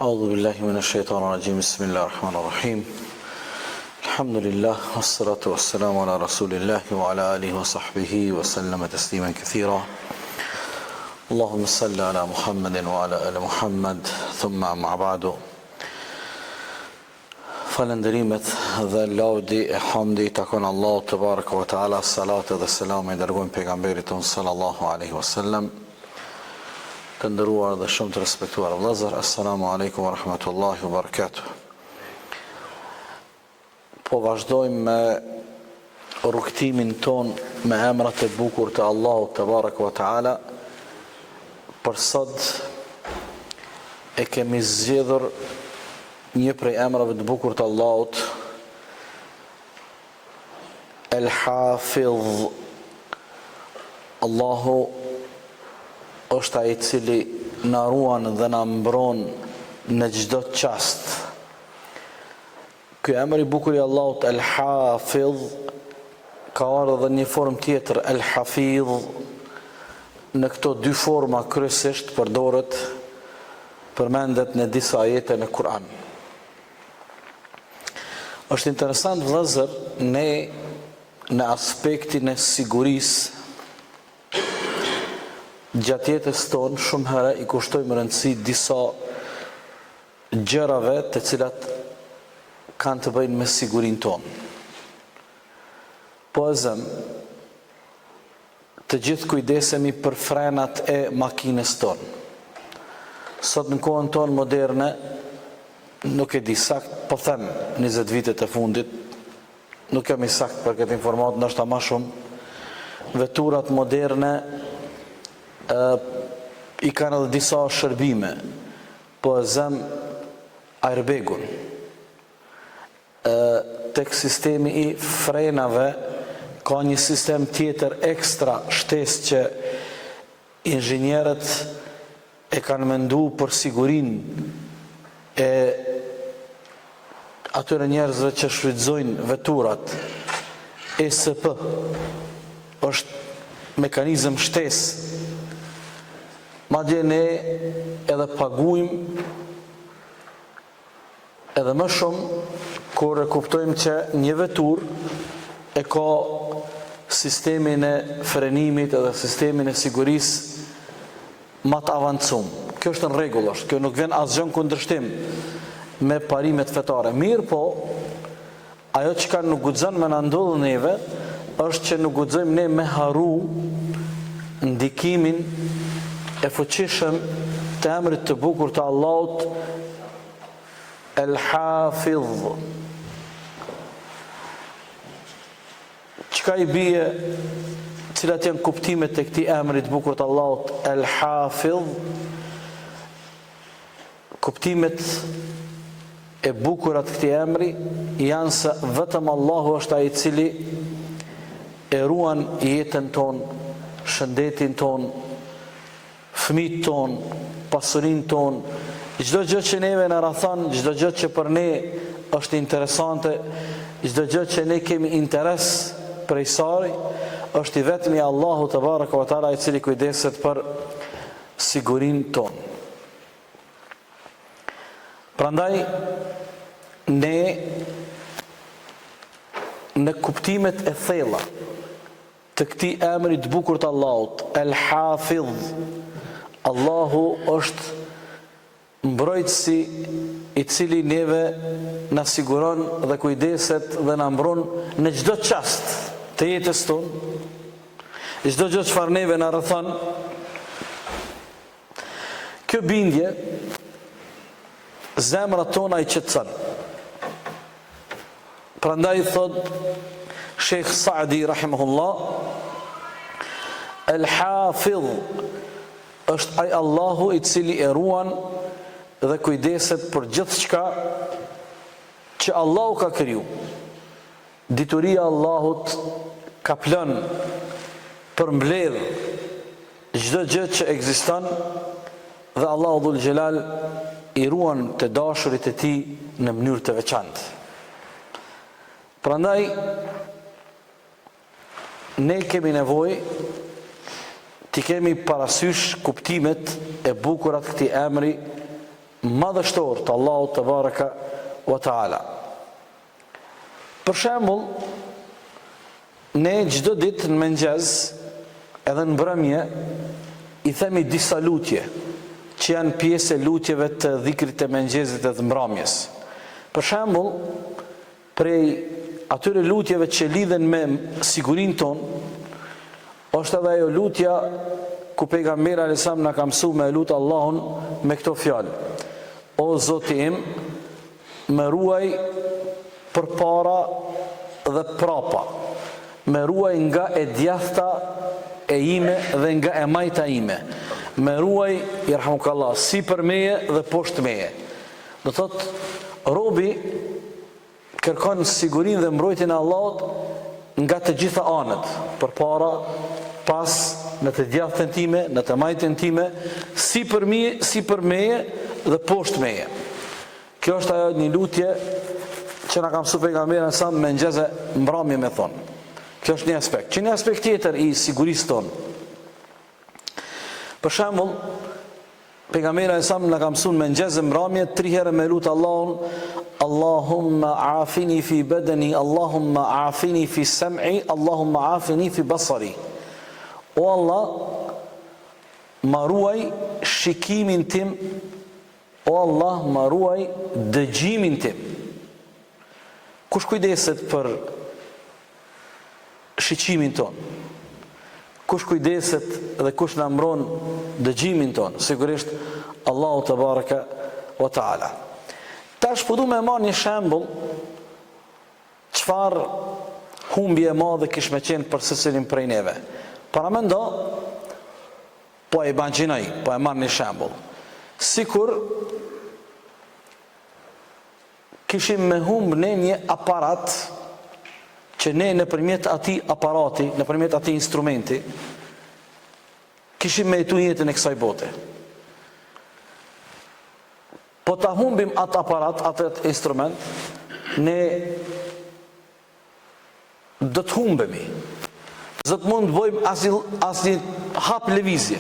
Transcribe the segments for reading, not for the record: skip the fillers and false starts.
أعوذ بالله من الشيطان الرجيم بسم الله الرحمن الرحيم الحمد لله والصلاة والسلام على رسول الله وعلى آله وصحبه وسلم تسليما كثيرا اللهم صل على محمد وعلى آل محمد ثم أما بعد falënderimet dhe laudi e hamdi takon Allahu te baraka ve taala, salate dhe selam e dërgojmë pejgamberit ton sallallahu alaihi wasallam. Të nderuar dhe shumë të respektuar vëllezër, assalamu alaikum wa rahmatullahi wa barakatuh. Po vazhdojmë me rrugtimin ton me emrat e bukur të Allahut te baraka ve taala. Për sot e kemi zgjedhur një prej emrave të bukur të Allahut, El-Hafidh. Allahu është ai i cili na ruan dhe na mbron në çdo çast. Ky emër i bukur i Allahut, El-Hafidh, ka ardhur edhe një formë tjetër, El-Hafidh. Në këto dy forma kryesisht përmendet në disa ajete në Kur'an. Është interesant vëllezër, ne në aspektin e sigurisë gjatë jetës tonë shumë herë i kushtojmë rëndësi disa gjërave të cilat kanë të bëjnë me sigurinë tonë. Po të gjithë kujdesemi për frenat e makinës tonë. Sot në kohën tonë moderne, nuk e di sakt, po them 20 vitet e fundit, nuk jam i sakt për këtë informatë, ndoshta më shumë, veturat moderne i kanë edhe disa shërbime, po airbagun, tek sistemi i frenave ka një sistem tjetër ekstra shtesë që inxhinierët e kanë mendu për sigurinë e atyre njerëzve që shfrytëzojnë veturat. ESP është mekanizëm shtesë. Madje ne edhe paguajmë edhe më shumë kur e kuptojmë që një veturë e ka sistemin e frenimit edhe sistemin e sigurisë më të avancuar. Kjo është në rregull, kjo nuk vjen asgjë në kundërshtim me parimet fetare. Mirë po, ajo që nuk guxon me na ndodhë neve, është që nuk guxojmë ne me haru ndikimin e fuqishëm të emrit të bukur të Allahut, El-Hafidh. Çka i bie, cilat janë kuptimet e këtij emri të bukur të Allahut, El-Hafidh? Kuptimet e bukurat këtij emri janë se vetëm Allahu është ai i cili e ruan jetën tonë, shëndetin tonë, fëmijët tonë, pasurinë tonë, çdo gjë që neve na rrethon, çdo gjë që për ne është interesante, çdo gjë që ne kemi interes prej saj, është i vetmi Allahu te baraka ve taala i cili kujdeset për sigurinë tonë. Prandaj ne në kuptimet e thella të këtij emri të bukur të Allahut, El-Hafidh, Allahu është mbrojtësi i cili neve na siguron dhe kujdeset dhe na mbron në çdo çast të jetës tonë. Çdo gjë çfarë neve na rrethon, kjo bindje zemrat tona i qetëson. Prandaj thot Sheikh Saadi rahimahullah, El-Hafidh është ai Allahu i cili e ruan dhe kujdeset për gjithçka që Allahu ka kriju. Dituria Allahut ka plan për mbledh çdo gjë që ekziston dhe Allahu dhul xhelal i ruan të dashurit e tij në mënyrë të veçantë. Prandaj ne kemi nevojë t'i kemi parasysh kuptimet e bukurat këtij emri madhështor të Allahut te baraka wa taala. Për shembull, ne çdo ditë në mëngjes edhe në mbrëmje i themi disa lutje që janë pjesë e lutjeve të dhikrit të mëngjesit dhe të mbrëmjes. Për shembull, prej atyre lutjeve që lidhen me sigurinë tonë, është edhe ajo lutja ku pejgamberi alayhis salam na ka mësuar me lut Allahun me këto fjalë: O Zoti im, më ruaj përpara dhe prapa, më ruaj nga e djathta e ime dhe nga e majta ime, më ruaj, irhamukallah, sipër meje dhe poshtë meje. Do thot, robi kërkon sigurinë dhe mbrojtjen e Allahut nga të gjitha anët, përpara, pas, në të djathtën time, në të majtën time, sipër meje dhe poshtë meje. Kjo është ajo një lutje që na ka mësuar pejgamberi sa me mëngjes mbrëmje me thon. Kjo është një aspekt. Që një aspekt tjetër i sigurisë tonë. Për shembull, pejgamberi sa na ka mësuar me mëngjes mbrëmje 3 herë me lut Allahun: Allahumma afini fi badani, Allahumma afini fi sam'i, Allahumma afini fi basari. O Allah, ma ruaj shikimin tim, o Allah, ma ruaj dëgjimin tim. Kush kujdeset për shikimin ton? Kush kujdeset dhe kush na mbron dëgjimin ton? Sigurisht Allahu te baraka wa taala. Tash po du me marr një shembull çfarë humbje e madhe kish me qenë për secilin prej neve. Para mendo, po e imagjinoj, po e marr një shembull. Sikur kishim me humb ne një aparat që ne nëpërmjet atij aparati, nëpërmjet atij instrumenti, kishim me jetu jetën e kësaj bote. Po ta humbim atë aparat, atë instrument, ne do të humbemi. Zot mund bëjmë asnjë hap lëvizje.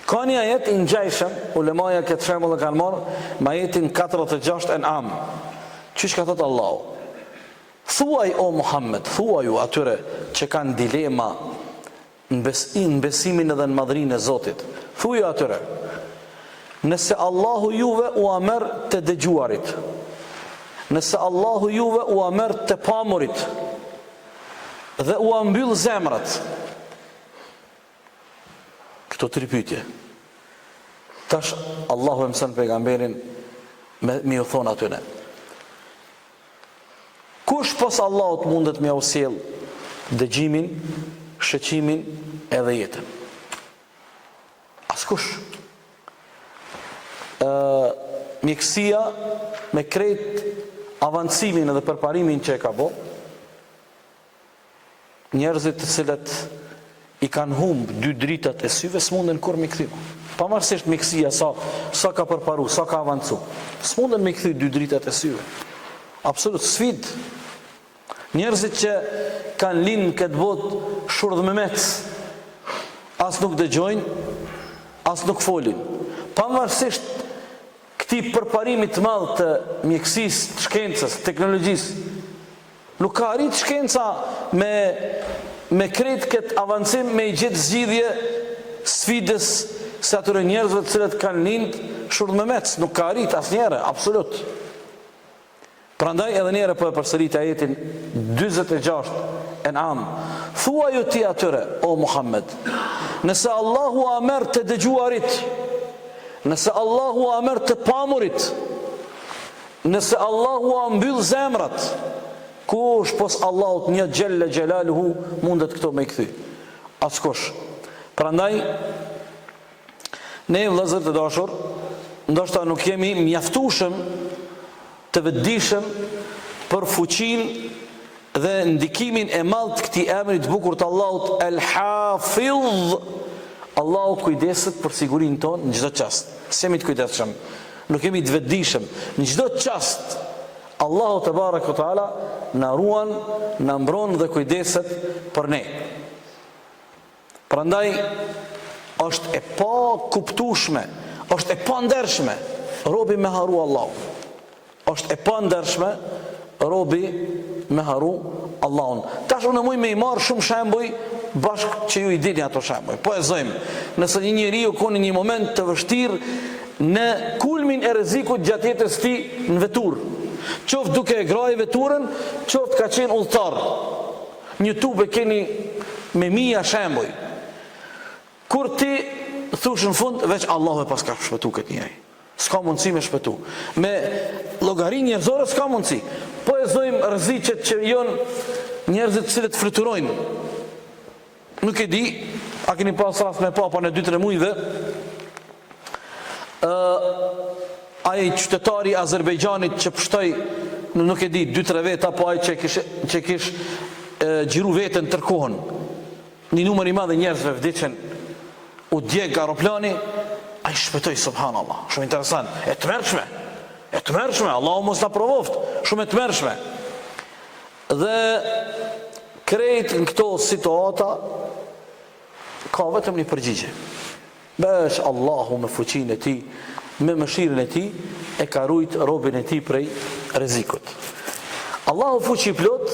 Ka një ajet i ngjajshëm, ulemaja këtë shembull e kanë marrë, me ajetin 46 An'am. Çish ka thot Allahu? Thuaj o Muhammed, thuaju atyre që kanë dilema në besimin edhe në madhrinë e Zotit. Thuaju atyre: nëse Allahu juve u amer të dëgjuarit, nëse Allahu juve u amer të pamurit dhe u ambyll zemrat, këto 3 pyetje, tash Allahu e mëson pejgamberin me u thon atyre: kush pos Allahut mundet me u sjell dëgjimin, shoqimin edhe jetën? Askush. Mjekësia me krejt avancimin edhe përparimin që e ka bo, njerëzit të cilët i kanë humb 2 dritat e syve s'munden kur me kthy. Pavarësisht mjekësia sa ka përparu, sa ka avancu, s'munden me kthy 2 dritat e syve. Absolut sfid. Njerëzit që kanë lind këtë botë shurdh me mec, as nuk dëgjojnë, as nuk folin. Pavarësisht këtij përparimit të madh të mjekësisë, të shkencës, teknologjisë, nuk ka arrit shkenca me krejt këtë avancim me i gjithë zgjidhje sfidës se atyre njerëzve të cilët kanë lind shurdh me mec, nuk ka arrit asnjëherë, absolut. Prandaj edhe njëherë po e përsërit ajetin 46 An'am. Thuaju ti atyre, o Muhammed, nëse Allahu a merr të dëgjuarit, nëse Allahu a merr të pamurit, nëse Allahu a mbyll zemrat, kush pos Allahut një xhelle xhelaluhu mundet këto me kthy? Askush. Prandaj ne vëllezër të dashur, ndoshta nuk jemi mjaftueshëm të vetëdijshëm për fuqinë dhe ndikimin e madh të këtij emri të bukur të Allahut El-Hafiz. Allahu kujdeset për sigurinë tonë në çdo çast. S'jemi të kujdesshëm, nuk jemi të vetëdijshëm. Në çdo çast Allahu te baraka taala na ruan, na mbron dhe kujdeset për ne. Prandaj është e pa kuptueshme, është e pa ndershme robi me haru Allahun. Është e pandershme robi me haru Allahun. Tash unë muj me i marë shumë shembuj bashkë që ju i dini ato shembuj. Po e zojmë, nëse një njeriu ka në një moment të vështirë në kulmin e rrezikut gjatë jetës së tij në veturë, qoftë duke e grajë veturën, qoftë ka qenë udhëtar. Një tubë keni me mia shembuj. Kur ti thush në fund veç Allahu e pas ka shpëtu këtë njeri. S'ka mundësi me shpëtu. Me llogarinë njerëzore s'ka mundësi. Po e zojmë rreziqet që janë njerëzit të cilët fluturojnë. Nuk e di, a keni pas rast me papa në 2-3 muajve, ai qytetari i Azerbejxhanit që pushtoi, nuk e di, 2-3 vjet apo ai që kish xhiru veten tërkohën. Një numër i madh njerëzve vdiqën, u djeg aeroplani, ai shpëtoi, subhanallah. Shumë interesant, e tmerrshme, Allahu mos na provoft, shumë e tmerrshme. Dhe krejt në këto situata ka vetëm një përgjigje. Besh Allahu me fuqinë e tij, me mëshirën e tij e ka rujt robën e tij prej rrezikut. Allahu fuqi plot,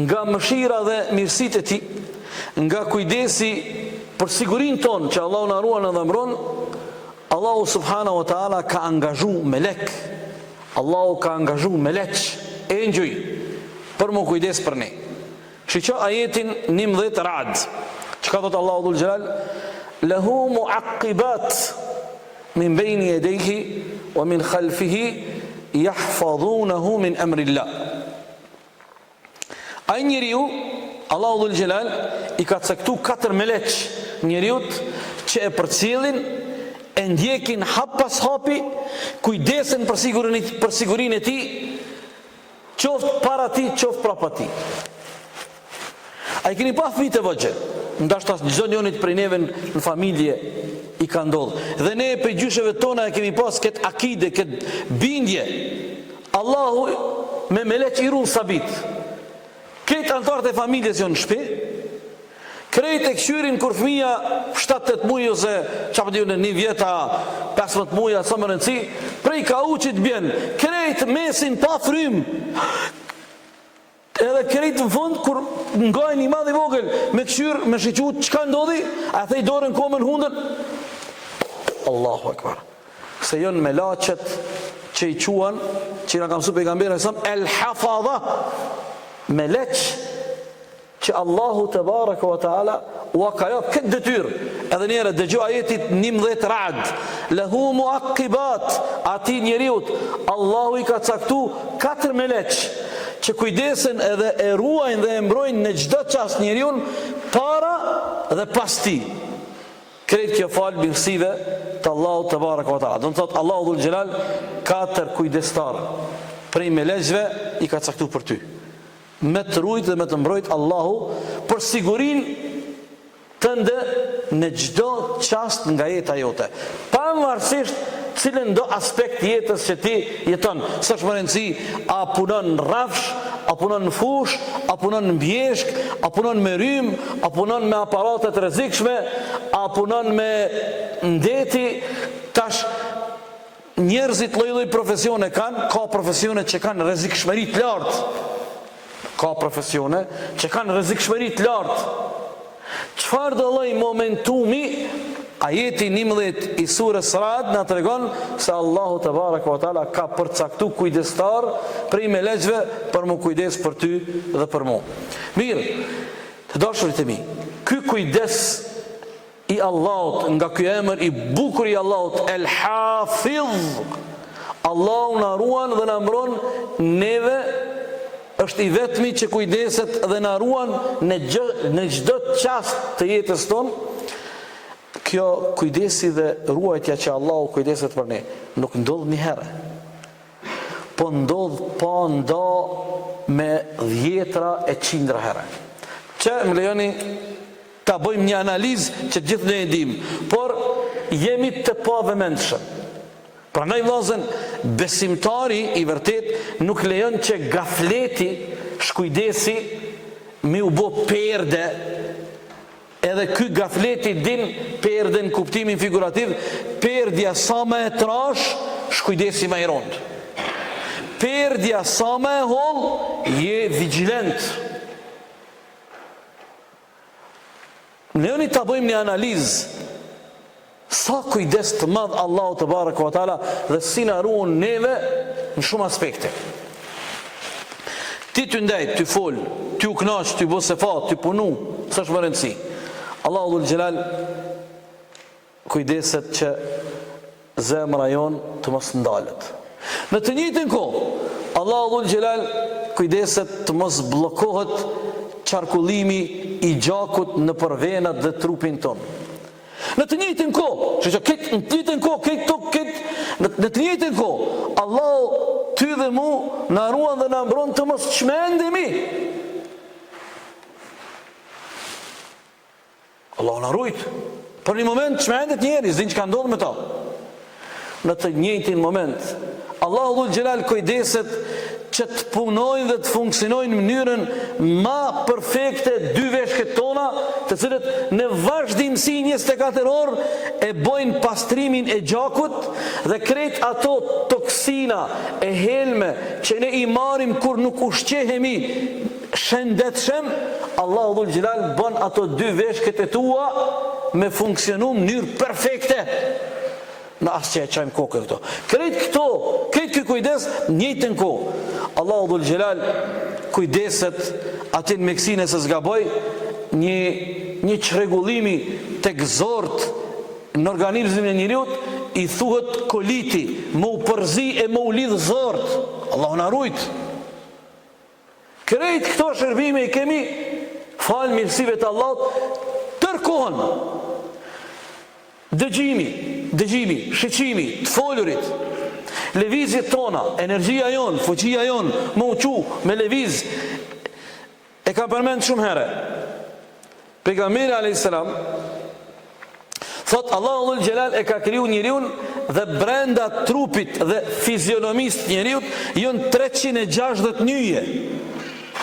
nga mëshira dhe mirësitë e tij, nga kujdesi për sigurinë tonë që Allahu na ruan dhe mbron, Allahu subhanahu wa taala ka angazhu melek. Allahu ka angazhu melek, engjëj, për më kujdes për ne. Shiqo ajetin 11 Ra'd. Çka thot Allahu dhul Jalal? Lahu mu'aqqibat min bayni yadayhi wa min khalfihi yahfazunahu min amri Allah. Ai njeriu, Allahu dhul Jalal i ka caktu 4 melek njeriut që e përcjellin, e ndjekin hap pas hapi, kujdesen për sigurinë e tij, qoftë para ti, qoftë prapa ti. A i keni pa fëmijë të vogël? Ndashta çdo njonit prej neve në familje i ka ndodhur. Dhe ne për gjysheve tona e kemi pas këtë akide, këtë bindje. Allahu me melek i ruan sabit. Këtë antarët e familjes janë në shtëpi, krejt e këshyrin kur fëmija 7-8 muaj ose çfarë diun në 1 vjeta, 15 muaj, sa më rëndësi, prej ka uçit bjen, krejt mesin pa frym. Edhe krejt në fund kur ngajnë i madh i vogël me këshyr, me shiqut, çka ndodhi? A thej dorën komën hundën? Allahu akbar. Se janë melaqet që i quan, që na ka mësuar pejgamberi sa el hafadha, melek që Allahu te baraka wa taala u ka jap këtë detyrë. Edhe njëra dëgjoj ajetit 11 Ra'd. Lahu mu'aqqibat, ati njeriut Allahu i ka caktu 4 melek që kujdesen edhe e ruajnë dhe e mbrojnë në çdo çast njeriun para dhe pas tij. Krejt kjo fal mirësive të Allahu te baraka wa taala. Do të thotë Allahu dhul Jalal 4 kujdestar prej melekëve i ka caktu për ty. Me të rujt dhe me të mbrojt Allahu për sigurin tënde në gjdo qast nga jeta jote, pavarësisht cilën do aspekt jetës që ti jeton. S'është më rëndësi a punon në rafsh, a punon në fush, a punon në bjeshk, a punon me rym, a punon me aparatet rrezikshme, a punon me ndeti. Tash njerëzit lloj-lloj profesione kanë, ka profesione që kanë rrezikshmëri të lartë. Ka profesione që kanë rrezikshmëri të lartë. Çfarë do lloj momentumi, ajeti 11 i surës Ra'd na tregon se Allahu te baraka wa taala ka përcaktu kujdestar prej melekëve për më kujdes për ty dhe për mua. Mirë, të dashurit e mi, ky kujdes i Allahut, nga ky emër i bukur i Allahut, El Hafiz, Allahu na ruan dhe na mbron neve, është i vetmi që kujdeset dhe na ruan në çdo çast të jetës tonë. Kjo kujdesi dhe ruajtja që Allahu kujdeset për ne nuk ndodh një herë, po ndodh pa ndo me 10 e 100 herë. Që më lejoni ta bëjmë një analizë që gjithë ne e dim, por jemi të pavëmendshëm. Prandaj vëllezër, besimtari i vërtet nuk lejon që gafleti, shkujdesi, me u bë perde Edhe ky gafleti din perdën kuptimin figurativ, perdja sa më e trash, shkujdesi më i rond. Perdja sa më e holl, je vigjilent. Lejoni ta bëjmë një analizë. Sa kujdes të madh Allahu te baraka ve taala dhe si na ruan neve në shumë aspekte. Ti të ndajt, ty fol, ty u knaq, ty bë sefat, ty punu, s'është më rëndësi. Allahu dhul Gjelal kujdeset që zemra jon të mos ndalet. Në të njëjtën kohë, Allahu dhul Gjelal kujdeset të mos bllokohet qarkullimi i gjakut në venat dhe trupin ton. Në të njëjtën kohë, në të njëjtën kohë, Allahu ty dhe mu na ruan dhe na mbron të mos çmendemi. Allahu na rujt. Për një moment çmendet njeri, s'din çka ndodh me ta. Në të njëjtin moment, Allahu dhul Gjelal kujdeset që të punojnë dhe të funksionojnë në mënyrën ma perfekte dy veshket tona, të cilët në vazhdimsi 24 orë e bojnë pastrimin e gjakut dhe krejt ato toksina e helme që ne i marim kur nuk ushqehemi shëndetshëm, Allahu dhul Gjelal bën ato dy veshket e tua me funksionu në mënyrë perfekte. Në asë që e qajmë kokë këto. Krejt këtë kujdes njëjtën kohë. Allahu dhul Gjelal kujdeset atin me kësine se zgaboj një çrregullimi tek zort në organizmin e njeriut i thuhet koliti, më u përzi e më u lidh zort. Allahu na rujt. Krejt këto shërbime i kemi falë mirësive të Allahut tërkohën. Dëgjimi, shiqimi, të folurit, lëvizjet tona, energjia jon, fuqia jon, më uqu, me lëviz, e kam përmend shumë herë. Pejgamberi a.s. thot Allahu dhul Gjelal e ka kriju njeriun dhe brenda trupit dhe fizionomist njeriut jon 360 nyje.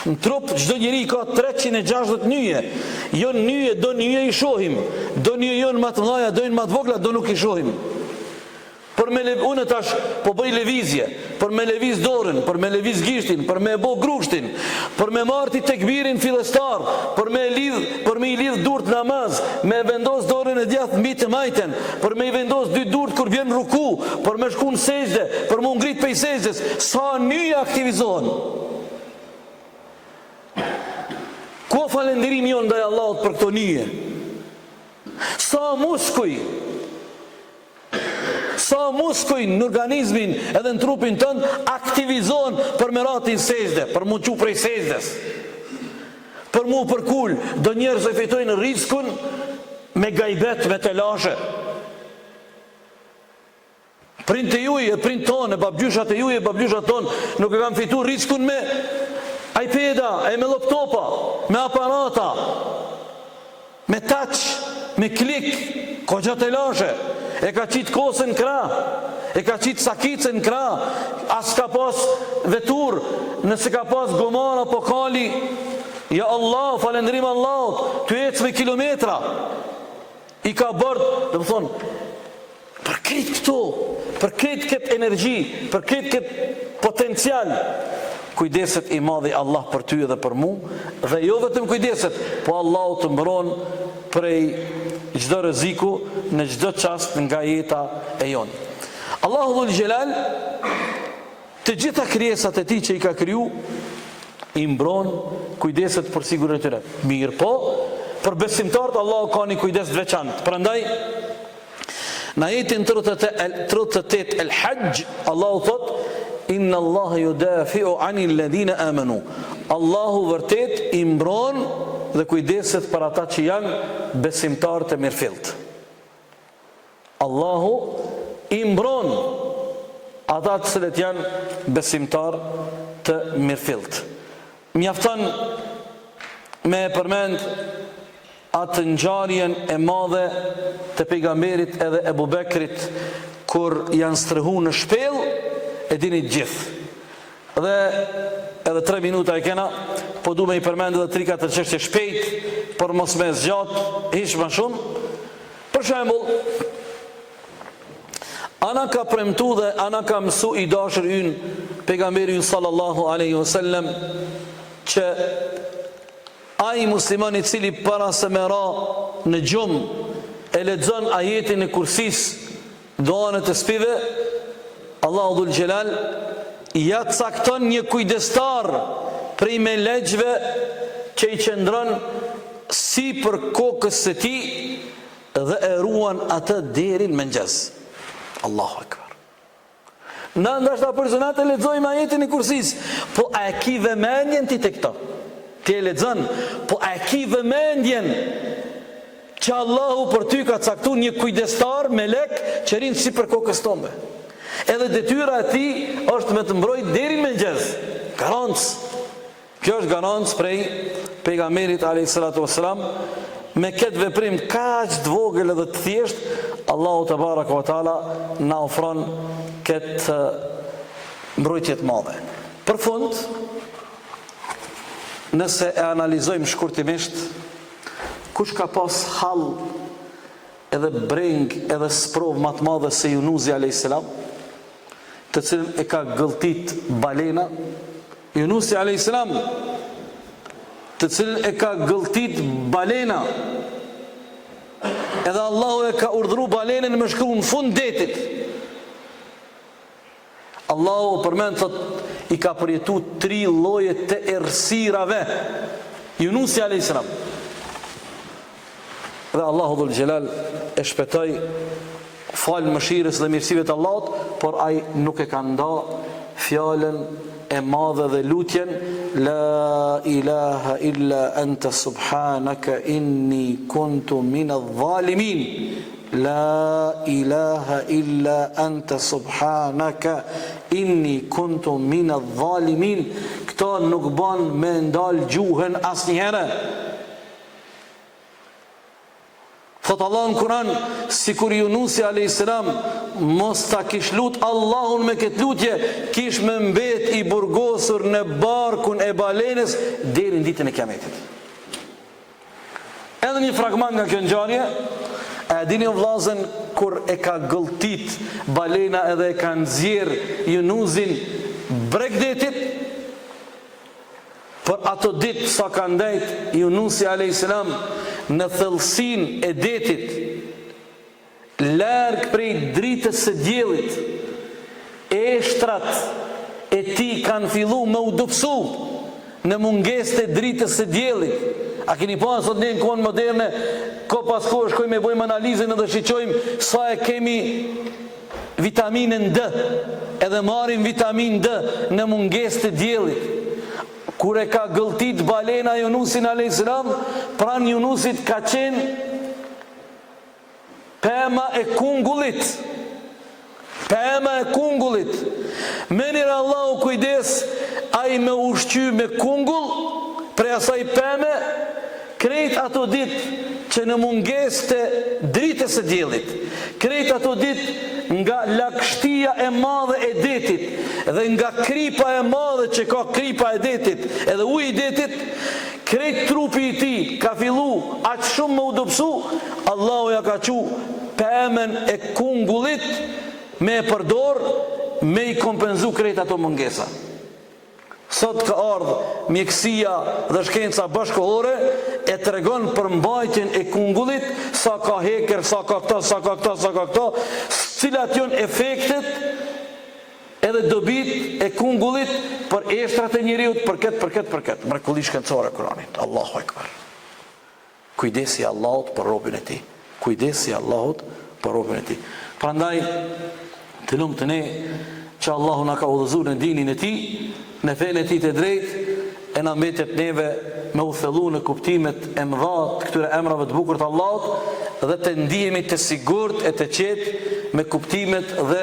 Në trup çdo njeri ka 360 nyje. Jo nyje, do nyje i shohim, do nyje jon më të mëdha, do më të vogla, do nuk i shohim. Unë tash po bëj lëvizje, për me lëviz dorën, për me lëviz gishtin, për me bë grushtin, për me marti tekbirin fillestar, për me i lidh durt namaz, me vendos dorën e djathtë mbi të majten, për me i vendos dy durt kur vjen ruku, për me shku në sejdë, për me ngrit pej sejdës, sa nyje aktivizohen. Ku falënderim jon ndaj Allahut për këto nyje? Sa muskuj në organizmin edhe në trupin tënd aktivizohen për me ratin sejdë, për mu qu prej sejdës, për mu përkull. Do njerëz e fitojnë riskun me gajbet, me telashe. Prind të juj e prind tonë, babgjyshat e juj e babgjyshat tonë nuk e kam fitu riskun me iPada, me laptopa, me aparata, me touch, me klik, kogja telashe. E ka qitë kosën kra, e ka qitë sakicën kra, as ka pas vetur, nëse ka pas gomara po kali, ja Allah, falendrim Allah, të ecë me kilometra, i ka bërë, dhe më thonë, për këtë këto, për këtë këtë energji, për këtë këtë potencial, kujdeset i madhi Allah për ty dhe për mu, dhe jo vetëm kujdeset, po Allah të mbron prej çdo rreziku në çdo çast nga jeta e jon. Allahu dhul Gjelal të gjitha krijesat e tij që i ka kriju i mbron, kujdeset për sigurinë e tyre. Mirë po, për besimtarët Allahu ka një kujdes të veçantë. Prandaj në ajetin 38 El-Hajj Allahu thot Inna Allah yudafi'u 'anil ladhina amanu. Allahu vërtet i mbron dhe kujdeset për ata që janë besimtar të mirëfillt. Allahu i mbron ata të cilët janë besimtar të mirëfillt. Mjafton me përmend atë ngjarjen e madhe të pejgamberit edhe Ebu Bekrit kur janë strehu në shpellë, e dini gjithë. Dhe edhe 3 minuta e kena, po du me i përmend edhe 3-4 çështje shpejt për mos me zgjat hiç më shumë. Për shembull, ana ka premtu dhe ana ka mësu i dashur ynë pejgamberi ynë sallallahu alaihi wasallam që ai musliman i cili para se me ra në gjumë e lexon ajetin e kursis, doanet e spive, Allahu dhul Gjelal ja cakton një kujdestar prej me legjve që i qëndron si për kokës së tij dhe e ruan atë deri në mëngjes. Allahu akbar. Na ndashta personat e lexojmë ajetin e kursis, po a e ki vëmendjen ti tek këto? Ti e lexon, po a e ki vëmendjen që Allahu për ty ka caktuar një kujdestar melek që rin si për kokës tombe. Edhe detyra e tij është me të mbrojtë deri në mëngjes. Garancë. Kjo është garancë prej pejgamberit alayhis salatu wassalam. Me këtë veprim kaq të vogël edhe të thjesht, Allahu te baraka wa taala na ofron këtë mbrojtje të madhe. Për fund, nëse e analizojmë shkurtimisht, kush ka pas hall edhe breng edhe sprov më të madhe se Yunusi alayhis salam, të cilën e ka gëlltit balena, Yunusi alayhis salam, të cilën e ka gëlltit balena, edhe Allahu e ka urdhëruar balenën me shkruar në fund detit. Allahu përmend thot i ka përjetu 3 lloje të errësirave Yunusi alayhis salam. Dhe Allahu dhul Gjelal e shpëtoi fal mëshirës dhe mirësive të Allahut, por ai nuk e ka nda fjalën e madhe dhe lutjen la ilaha illa anta subhanaka inni kuntu minadh zalimin. La ilaha illa anta subhanaka inni kuntu minadh zalimin. Këto nuk ban me ndal gjuhën asnjëherë. Thot Allah në Kur'an, si kur Yunusi alayhis salam mos ta kish lut Allahun me këtë lutje, kish me mbet i burgosur në barkun e balenës deri në ditën e Kiametit. Edhe një fragment nga kjo ngjarje, e dini o vllazën, kur e ka gëlltit balena edhe e ka nxjerr Yunusin bregdetit, për ato ditë sa ka ndajt Yunusi alayhis salam në thellësinë e detit, larg prej dritës së diellit, eshtrat e tij kanë filluar me u dobësu në mungesë të dritës së diellit. A keni pa sot në kohën moderne, ko pas kohë shkojmë e bëjmë analizën edhe shiqojmë sa e kemi vitaminën D, edhe marrim vitaminë D në mungesë të diellit. Kur e ka gëlltit balena Yunusin alayhis salam, pran Yunusit ka qenë pema e kungullit. Pema e kungullit. Menir Allahu kujdes, ai me ushqy me kungull, prej asaj peme, krejt ato dit që në mungesë të dritës së diellit, krejt ato dit nga lagështia e madhe e detit dhe nga kripa e madhe që ka kripa e detit edhe uji i detit, krejt trupi i tij ka fillu aq shumë më u dobësu, Allahu ja ka qu pemen e kungullit me e përdor me i kompenzu krejt ato mungesa. Sot ka ardhur mjekësia dhe shkenca bashkëkohore e tregon për mbajtjen e kungullit, sa ka heker, sa ka këto, sa ka këto, sa ka këto, cilat janë efektet edhe dobit e kungullit për eshtrat e njeriut, për këtë. Mrekulli shkencore Kuranit. Allahu Akbar. Kujdesi Allahut për robën e tij. Kujdesi Allahut për robën e tij. Prandaj të lumt ne që Allahu na ka udhëzuar në dinin e tij, në fenë e tij të drejtë, e na mbetet neve me u thellu në kuptimet e mëdha të këtyre emrave të bukur të Allahut dhe të ndihemi të sigurt e të qetë me kuptimet dhe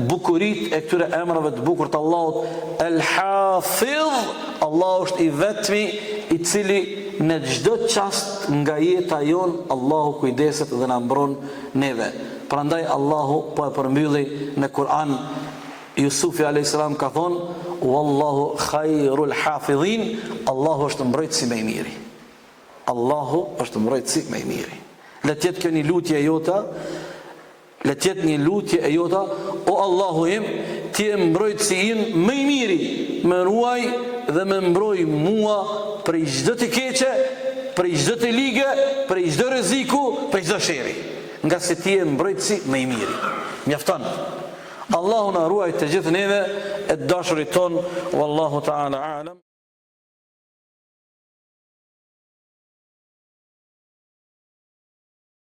bukuritë e këtyre emrave të bukur të Allahut. El-Hafidh, Allahu është i vetmi i cili në çdo çast nga jeta jon Allahu kujdeset dhe na mbron neve. Prandaj Allahu po e përmbylli në Kur'an. Jusufi a.s. ka thonë, Wallahu khairul hafidhin, Allahu është mbrojtësi më i miri. Allahu është mbrojtësi më i miri. Le të jetë kjo një lutje e jota, le të jetë një lutje e jota, o Allahu im, ti e mbrojtësi im më i miri, më ruaj dhe më mbroj mua prej çdo të keqe, prej çdo të ligë, prej çdo rreziku, prej çdo sherri. Nga se ti e mbrojtësi më i miri. Mjafton. Allahu na ruaj të gjithë neve e dashurit ton, wallahu ta'ala a'lam.